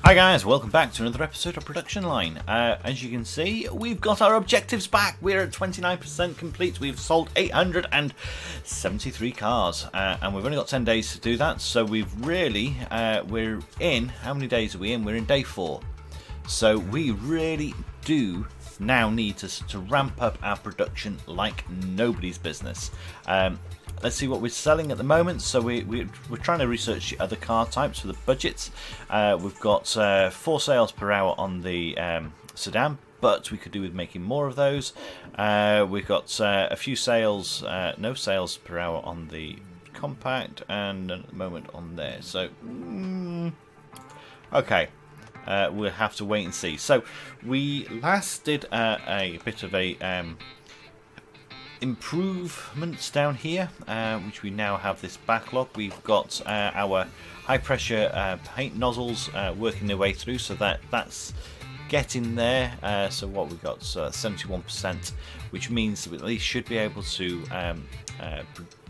Hi guys, welcome back to another episode of Production Line. As you can see, we've got our objectives back. We're at 29% complete. We've sold 873 cars, and we've only got 10 days to do that. So we've really, we're in, how many days are we in? We're in day 4. So we really do now need to ramp up our production like nobody's business. Let's see what we're selling at the moment. So we're trying to research the other car types for the budgets. We've got 4 sales per hour on the sedan, but we could do with making more of those. We've got a few sales, no sales per hour on the compact, and at the moment on there. So, okay. We'll have to wait and see. So we last did a bit of a improvements down here, which we now have this backlog. We've got our high pressure paint nozzles working their way through, so that's getting there. So what we've got, 71%, which means that we at least should be able to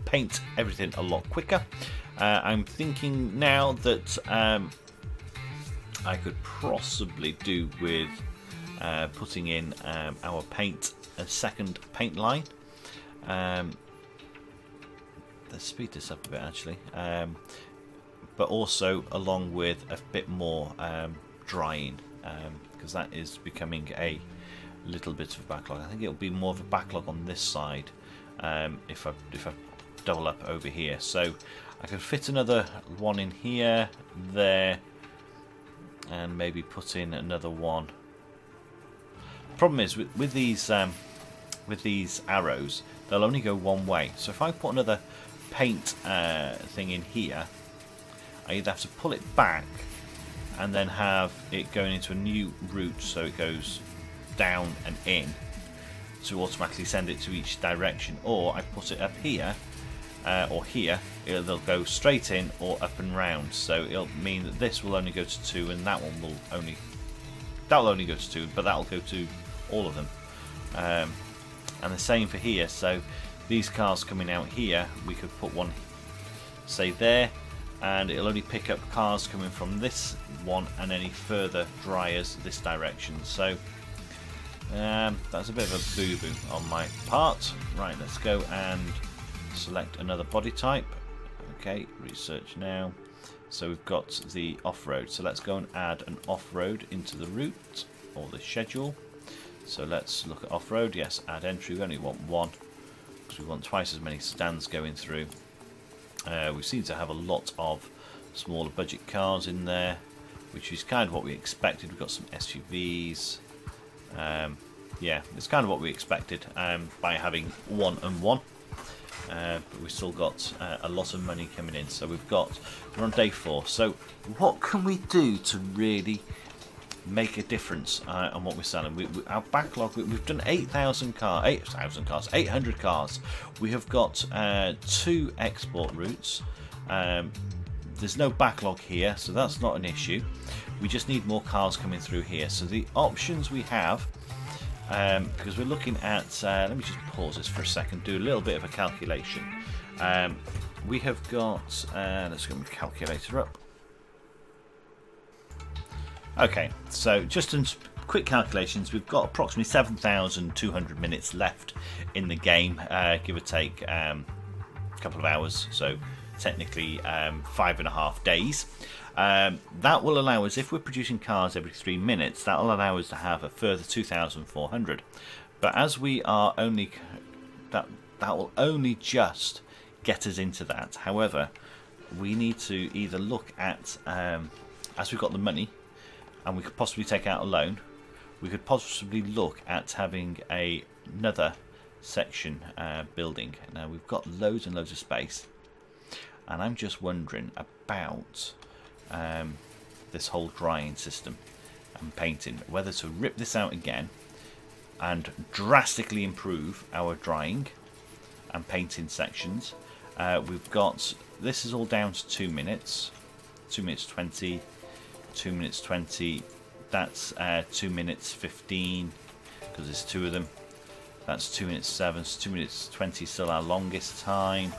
paint everything a lot quicker. I'm thinking now that I could possibly do with putting in our paint, a second paint line. Let's speed this up a bit actually, but also along with a bit more drying, because that is becoming a little bit of a backlog. I think it'll be more of a backlog on this side if I double up over here. So I could fit another one in here, there, and maybe put in another one. Problem is with these arrows, they'll only go one way. So if I put another paint thing in here, I either have to pull it back and then have it going into a new route, so it goes down and in to automatically send it to each direction, or I put it up here or here. They'll go straight in or up and round. So it'll mean that this will only go to 2, and that one will only go to 2, but that'll go to all of them. And the same for here. So these cars coming out here, we could put one, say there, and it'll only pick up cars coming from this one and any further dryers this direction. So that's a bit of a boo-boo on my part. Right, let's go and select another body type. Okay, research now. So we've got the off-road. So let's go and add an off-road into the route or the schedule. So let's look at off-road. Yes, add entry. We only want one because we want twice as many sedans going through. We seem to have a lot of smaller budget cars in there, which is kind of what we expected. We've got some SUVs. Yeah, it's kind of what we expected by having 1 and 1. But we've still got a lot of money coming in. So we're on day 4. So what can we do to really make a difference on what we're selling? Our backlog, we've done 800 cars. We have got 2 export routes. There's no backlog here, so that's not an issue. We just need more cars coming through here. So the options we have, because we're looking at, let me just pause this for a second, do a little bit of a calculation. We have got, let's get my calculator up. Okay, so just in quick calculations, we've got approximately 7,200 minutes left in the game, give or take a couple of hours, so technically 5.5 days. That will allow us, if we're producing cars every 3 minutes, that will allow us to have a further 2,400. But as we are only, that will only just get us into that. However, we need to either look at, as we've got the money, and we could possibly take out a loan, we could possibly look at having another section building. Now we've got loads and loads of space, and I'm just wondering about this whole drying system and painting, whether to rip this out again and drastically improve our drying and painting sections. We've got, this is all down to 2 minutes, 2 minutes 20, 2 minutes 20, that's 2 minutes 15, because there's 2 of them. That's 2 minutes 7, so 2 minutes 20 is still our longest time.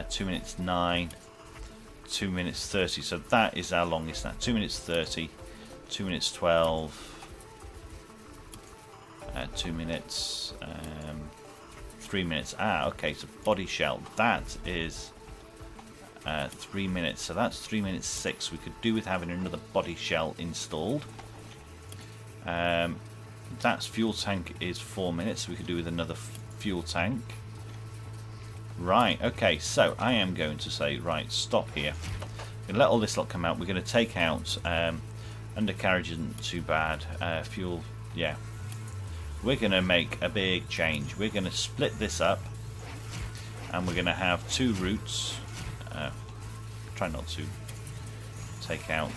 2 minutes 9, 2 minutes 30. So that is our longest now. 2 minutes 30, 2 minutes 12, 2 minutes, 3 minutes. Ah, okay, so body shell. That is 3 minutes. So that's 3 minutes 6. We could do with having another body shell installed. That's fuel tank is 4 minutes. We could do with another fuel tank. Right, okay, so I am going to say, right, stop here. We're going to let all this lot come out. We're going to take out undercarriage isn't too bad. Fuel, yeah. We're going to make a big change. We're going to split this up, and we're going to have 2 routes. Try not to take out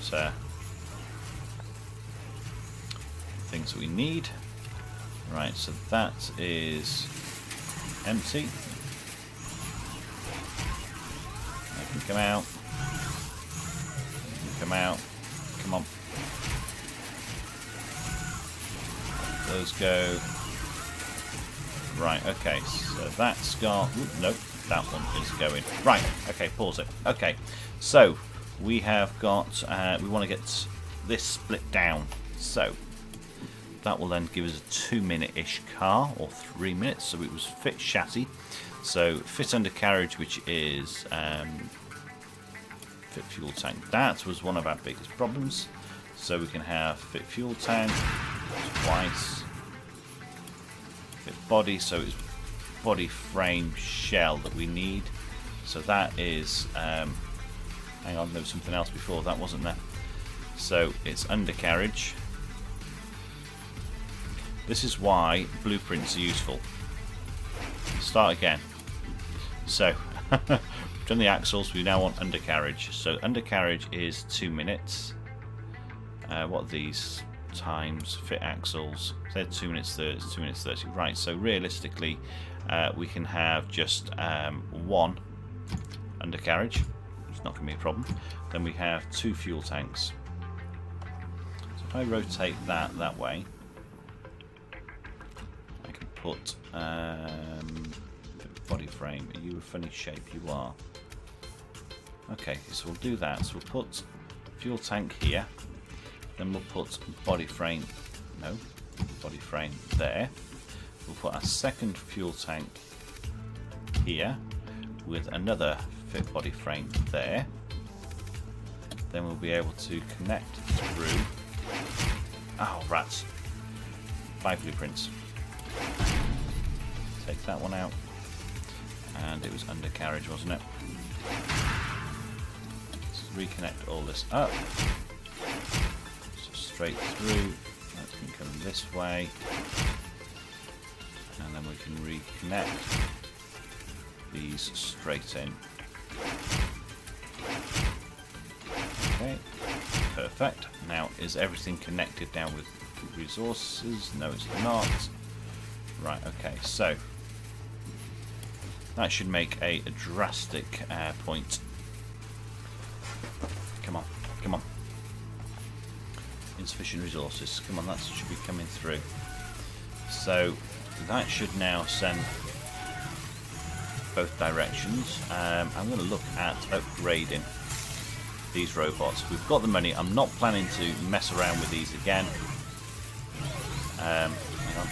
things that we need. Right, so that is empty. That can come out. Come out. Come on. Those go. Right, okay, so that's got... nope, that one is going. Right, okay, pause it. Okay, so we have got... we want to get this split down. So that will then give us a 2-minute-ish car, or 3 minutes. So it was fit chassis. So fit undercarriage, which is fit fuel tank. That was one of our biggest problems. So we can have fit fuel tank twice. Fit body, so it's body frame shell that we need. So that is hang on, there was something else before that, wasn't there? So it's undercarriage. This is why blueprints are useful. Start again. So we've done the axles, we now want undercarriage. So undercarriage is 2 minutes. What are these times? Fit axles, they're 2 minutes 30, 2 minutes 30. Right, so realistically we can have just 1 undercarriage. It's not going to be a problem. Then we have 2 fuel tanks. So if I rotate that way, I can put body frame. Are you a funny shape? You are. Okay, so we'll do that. So we'll put fuel tank here. Then we'll put body frame. No, body frame there. We'll put our second fuel tank here with another fit body frame there. Then we'll be able to connect through. Oh, rats! 5 blueprints. Take that one out. And it was undercarriage, wasn't it? Let's reconnect all this up. So straight through. That can come this way. And then we can reconnect these straight in. Okay, perfect. Now, is everything connected now with resources? No, it's not. Right, okay, so that should make a drastic point. Come on, come on. Insufficient resources. Come on, that should be coming through. So that should now send both directions. I'm going to look at upgrading these robots. We've got the money. I'm not planning to mess around with these again. Hang on.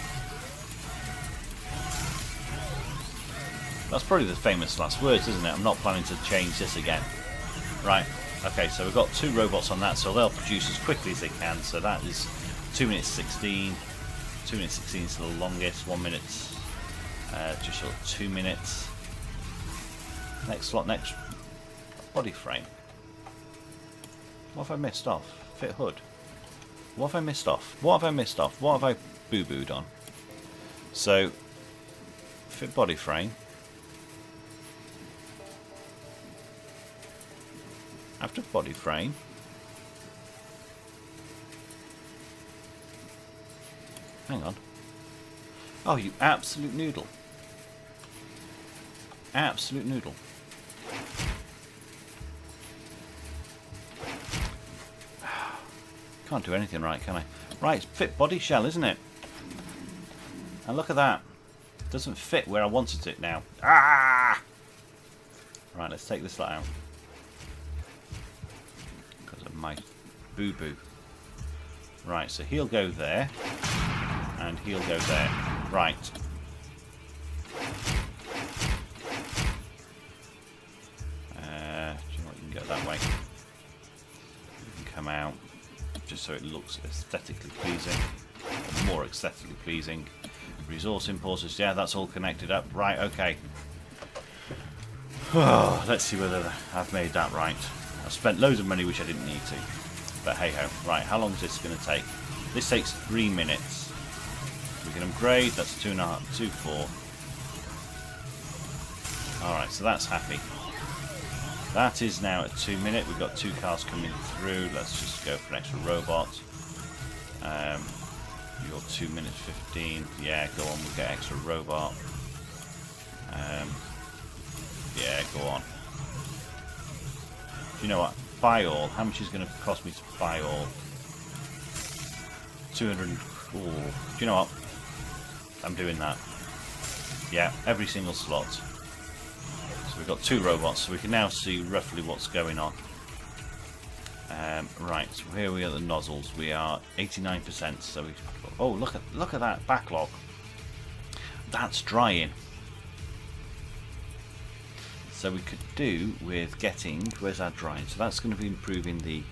That's probably the famous last words, isn't it? I'm not planning to change this again. Right. Okay, so we've got 2 robots on that, so they'll produce as quickly as they can. So that is 2 minutes 16. 2 minutes 16 is the longest. 1 minute, just short of 2 minutes. Next slot, next body frame. What have I missed off? Fit hood. What have I missed off? What have I missed off? What have I boo-booed on? So, fit body frame. After body frame, hang on. Oh, you absolute noodle. Absolute noodle. Can't do anything right, can I? Right, it's fit body shell, isn't it? And look at that. It doesn't fit where I wanted it now. Ah! Right, let's take this lot out. my boo-boo. Right, so he'll go there. And he'll go there. Right. Do you know what, you can go that way. You can come out, just so it looks aesthetically pleasing. Or more aesthetically pleasing. Resource importers, yeah, that's all connected up. Right, okay. Oh, let's see whether I've made that right. I've spent loads of money which I didn't need to. But hey ho. Right, how long is this going to take? This takes 3 minutes. We can upgrade, that's 2.5, 2.4. Alright, so that's happy. That is now at 2 minutes. We've got 2 cars coming through. Let's just go for an extra robot. You're 2 minutes 15. Yeah, go on, we'll get extra robot. Yeah, go on. Do you know what? Buy all. How much is going to cost me to buy all? 200. Ooh. Do you know what? I'm doing that. Yeah, every single slot. So we've got 2 robots, so we can now see roughly what's going on. Right, so here we are at the nozzles. We are 89%. So we. Oh, look at that backlog. That's drying. So we could do with getting. Where's our drying? So that's going to be improving the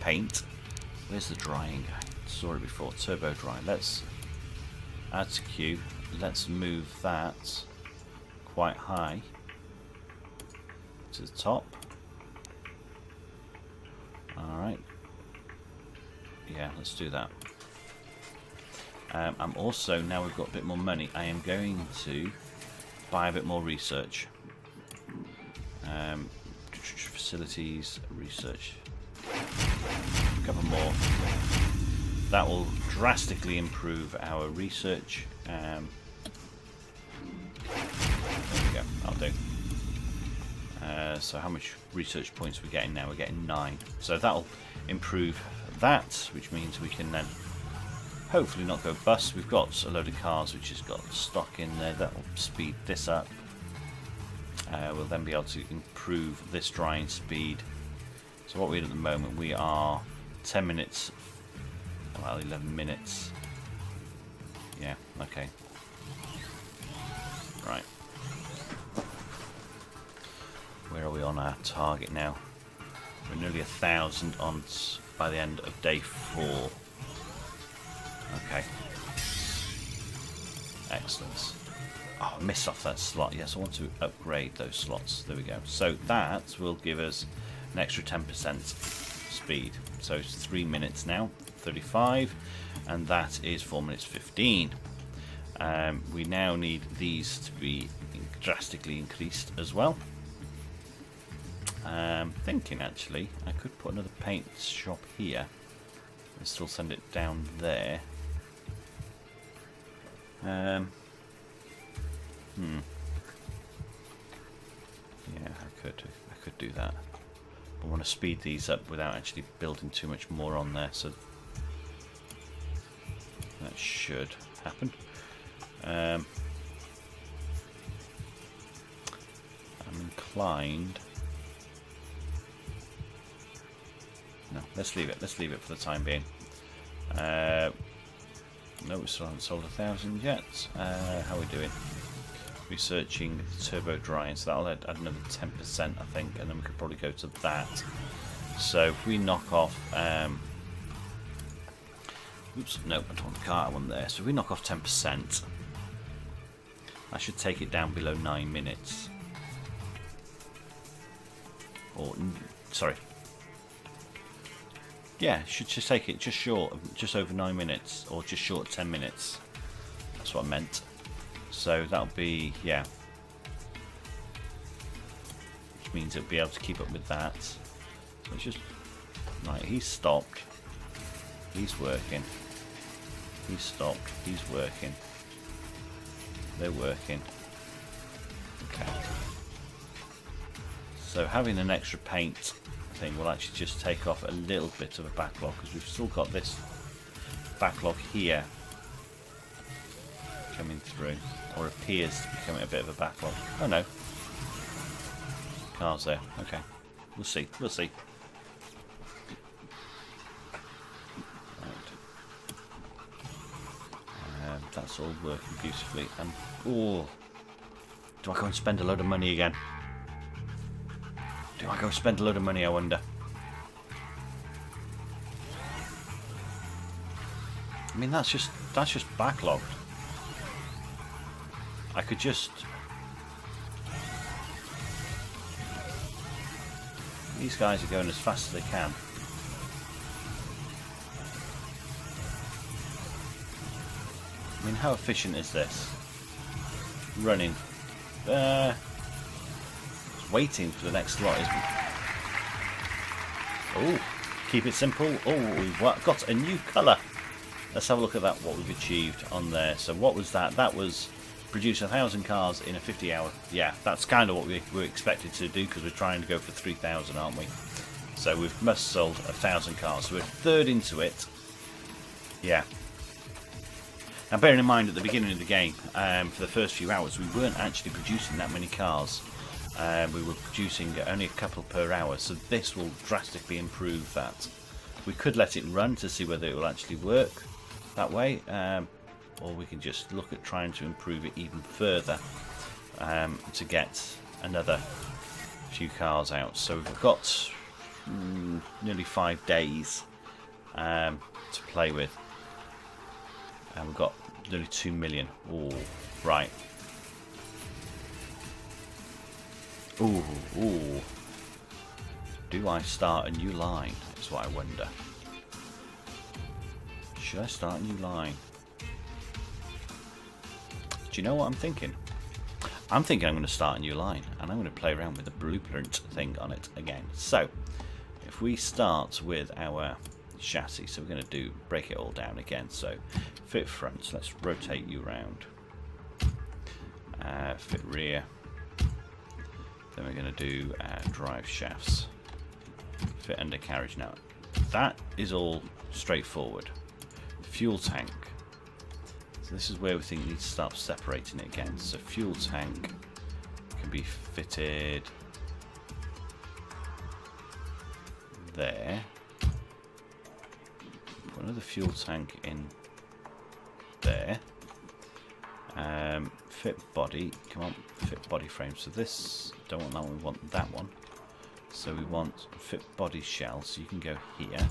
paint. Where's the drying? I saw it before. Turbo dry. Let's add to queue. Let's move that quite high to the top. Alright. Yeah, let's do that. I'm also, now we've got a bit more money, I am going to buy a bit more research. Facilities, research. A couple more. That will drastically improve our research. There we go, that'll do. So how much research points are we getting now? We're getting 9. So that'll improve that, which means we can then hopefully not go bust. We've got a load of cars which has got stock in there. That will speed this up. We'll then be able to improve this drying speed. So what we're at the moment, we are 10 minutes, well, 11 minutes. Yeah, okay. Right. Where are we on our target now? We're nearly 1,000 on by the end of day 4. Okay. Excellent. Oh, I missed off that slot. Yes, I want to upgrade those slots. There we go. So that will give us an extra 10% speed. So it's 3 minutes now, 35, and that is 4 minutes 15. We now need these to be drastically increased as well. Thinking actually I could put another paint shop here and still send it down there. Yeah, I could do that. I want to speed these up without actually building too much more on there, so that should happen. I'm inclined. No, let's leave it. Let's leave it for the time being. No, we still haven't sold 1,000 yet. How are we doing? Researching turbo drying, so that'll add another 10%, I think, and then we could probably go to that. So if we knock off, oops, no, I don't want the car, I want there. So if we knock off 10%, that should take it down below 9 minutes. Or, sorry. Yeah, should just take it just short, just over 9 minutes, or just short of 10 minutes. That's what I meant. So that'll be, yeah. Which means it'll be able to keep up with that. So it's just, right, he's stopped. He's working. He's stopped. He's working. They're working. Okay. So having an extra paint thing will actually just take off a little bit of a backlog, because we've still got this backlog here coming through, or appears to be becoming a bit of a backlog. Oh no, cars there. Okay, we'll see. We'll see. that's all working beautifully. And oh, do I go and spend a load of money again? Do I go spend a load of money, I wonder? I mean, that's just backlogged. I could just... These guys are going as fast as they can. I mean, how efficient is this? Running. Waiting for the next lot, isn't it? Oh, keep it simple. Oh, we've got a new colour. Let's have a look at that, what we've achieved on there. So what was that? That was produce 1,000 cars in a 50-hour. Yeah, that's kind of what we were expected to do, because we're trying to go for 3,000, aren't we? So we've must sold 1,000 cars. So we're third into it. Yeah. Now, bearing in mind at the beginning of the game, for the first few hours, we weren't actually producing that many cars. We were producing only a couple per hour, so this will drastically improve that. We could let it run to see whether it will actually work that way, or we can just look at trying to improve it even further to get another few cars out. So we've got nearly 5 days to play with, and we've got nearly 2 million. Oh, right. Ooh, ooh. Do I start a new line? That's what I wonder. Should I start a new line? Do you know what I'm thinking? I'm thinking I'm going to start a new line, and I'm going to play around with the blueprint thing on it again. So, if we start with our chassis, so we're going to break it all down again. So, fit front, so let's rotate you around. Fit rear. Then we're going to do drive shafts. Fit undercarriage. Now, that is all straightforward. Fuel tank. So this is where we think we need to start separating it again. So fuel tank can be fitted there. Put another fuel tank in there. Fit body. Come on, fit body frame. So this, don't want that one, we want that one. So we want fit body shell, so you can go here.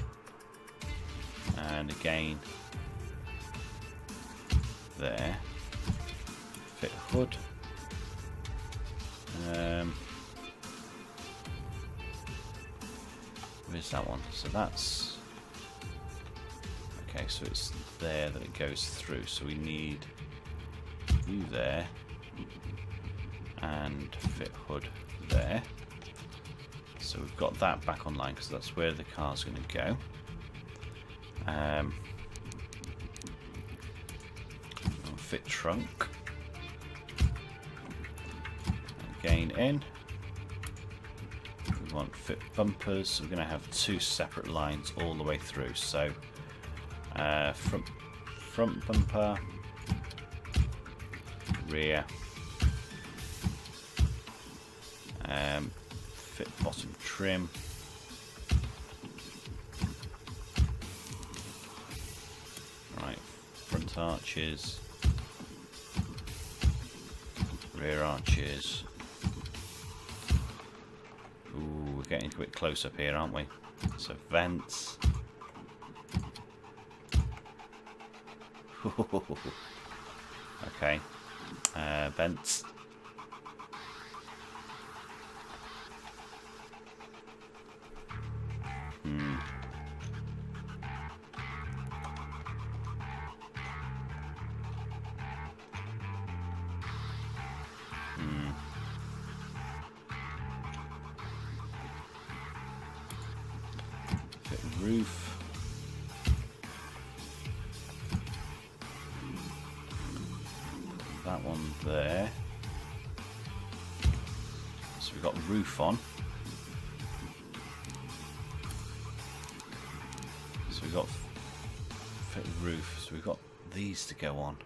And again, there. Fit hood. Where's that one? So that's... Okay, so it's there that it goes through. So we need you there. And fit hood there. So we've got that back online because that's where the car's going to go. Fit trunk. Again in. We want fit bumpers. So we're going to have 2 separate lines all the way through. So front bumper, rear. Fit bottom trim. Right, front arches, rear arches. Ooh, we're getting a bit close up here, aren't we? So vents. Okay, vents. Fit roof. That one there. So we've got roof on. So we've got fit roof. So we've got these to go on.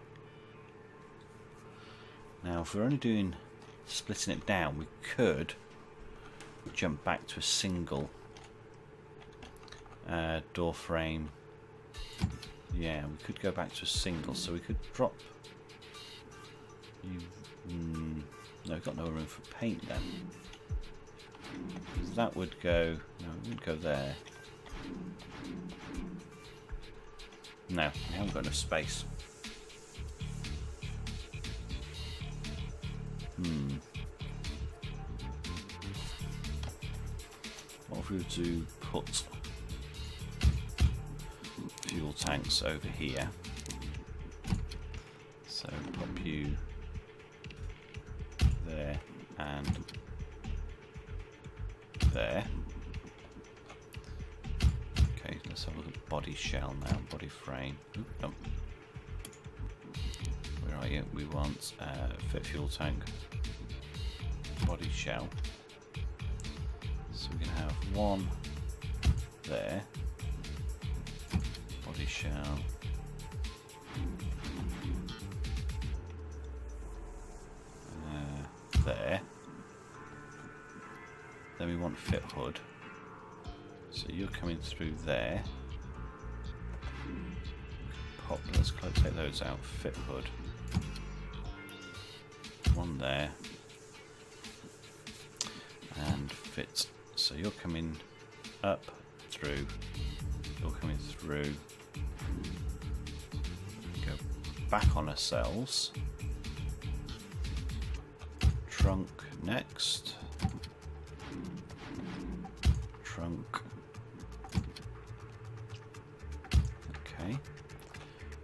Now, if we're only doing splitting it down, we could jump back to a single door frame. Yeah, we could go back to a single, so we could drop No, we've got no room for paint then. That would go... No, it wouldn't go there. No, we haven't got enough space. What if we were to put fuel tanks over here? So pop you there and there. Okay, let's have a look at body shell now. Body frame. Oop, no. Where are you? We want fit fuel tank. Body shell. So we can have one there. Body shell. There. Then we want fit hood. So you're coming through there. Pop, let's take those out. Fit hood. One there. And fit. So you're coming up through. You're coming through. Go back on ourselves. Trunk next. Trunk. Okay.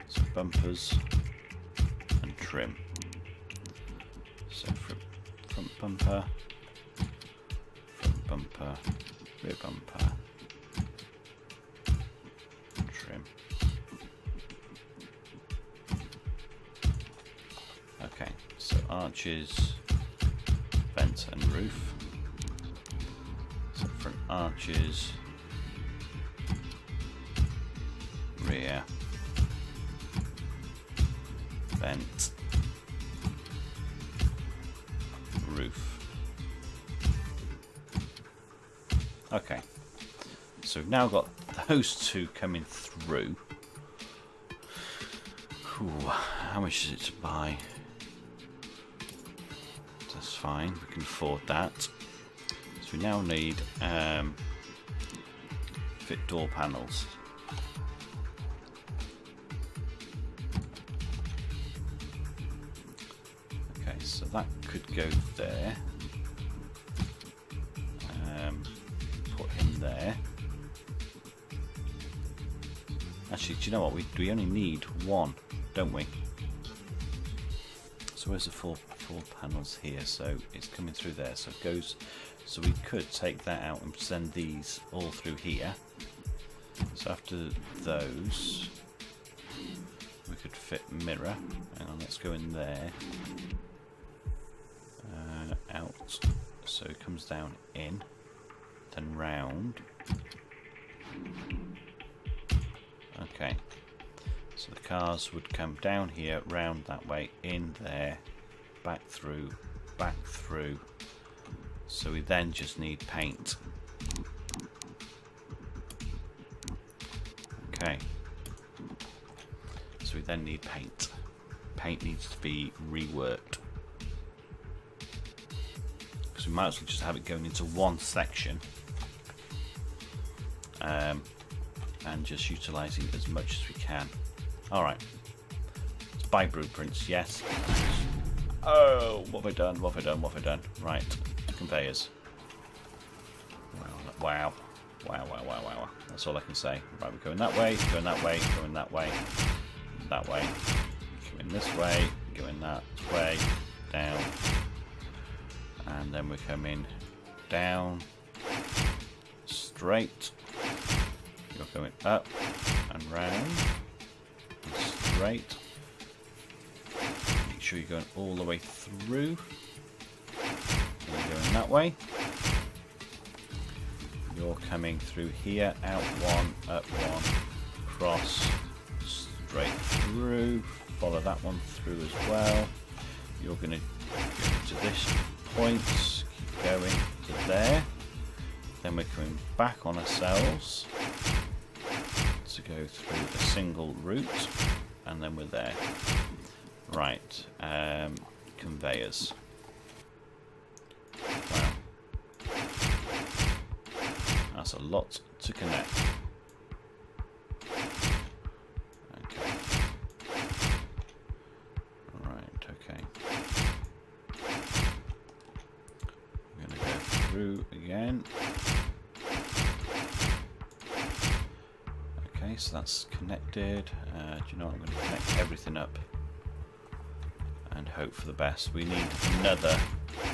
So bumpers and trim. So front bumper, rear bumper, trim. Okay, so arches, vent and roof. So front arches, rear, vent, roof. Okay, so we've now got those two coming through. Ooh, how much is it to buy? That's fine, we can afford that. So we now need fit door panels. Okay, so that could go there. Put him there. Actually, do you know what? We only need one, don't we? So where's the four panels here? So it's coming through there. So it goes. So we could take that out and send these all through here. So after those, we could fit mirror. Hang on, let's go in there. Out. So it comes down in, then round. Okay. So the cars would come down here, round that way, in there, back through, back through. So we then just need paint. Okay. So we then need paint. Paint needs to be reworked. Because we might as well just have it going into one section. And just utilising as much as we can. Alright. Let's buy blueprints, yes. Oh, what have I done? What have I done? What have I done? Right. Conveyors. Wow. Wow. That's all I can say. Right, we're going that way, going that way, going that way, that way. Going this way, going that way, down. And then we're coming down, straight. You're going up and round, and straight. Make sure you're going all the way through. You're going that way. You're coming through here, out one, up one, cross, straight through. Follow that one through as well. You're going to go to this point, keep going to there. Then we're coming back on ourselves to go through a single route, and then we're there. Right, conveyors. Wow. That's a lot to connect. Okay. Right, okay. I'm going to go through again. Okay, so that's connected. Do you know what? I'm going to connect everything up and hope for the best. We need another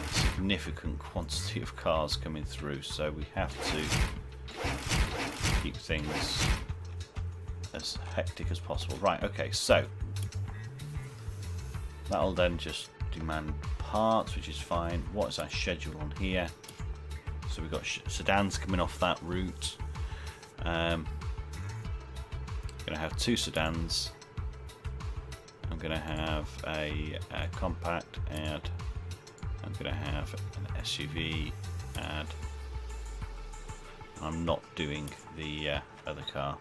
significant quantity of cars coming through, so we have to keep things as hectic as possible. Right, okay, so that'll then just demand parts, which is fine. What is our schedule on here? So we've got sedans coming off that route. I'm going to have 2 sedans. I'm going to have a compact add. I'm going to have an SUV add. I'm not doing the other car.